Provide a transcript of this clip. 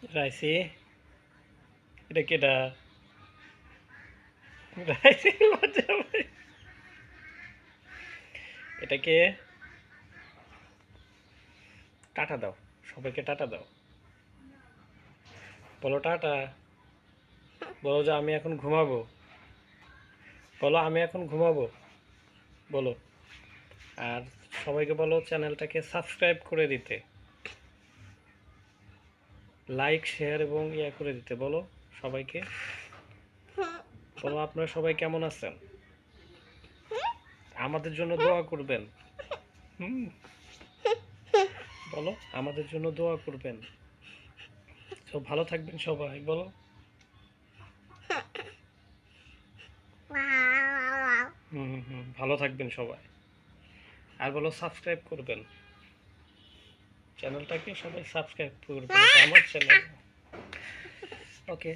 Raisi, এটা কেডা? Raisi লজ্জা পাই। এটাকে টাটা দাও, সবাইকে টাটা দাও, বলো টাটা, বলো যে আমি এখন ঘুমাবো, বলো আমি এখন ঘুমাবো, বলো। আর সবাইকে বলো চ্যানেলটাকে সাবস্ক্রাইব করে দিতে, লাইক শেয়ার এবং ইয়া করে দিতে, বলো সবাইকে। বলো আপনারা সবাই কেমন আছেন, আমাদের জন্য দোয়া করবেন। হুম, বলো আমাদের জন্য দোয়া করবেন, সব ভালো থাকবেন সবাই, বলো। হুম হুম, ভালো থাকবেন সবাই। আর বলো সাবস্ক্রাইব করবেন, চ্যানেলটাকে সবাই সাবস্ক্রাইব করবেন, এটা আমার চ্যানেল। ওকে।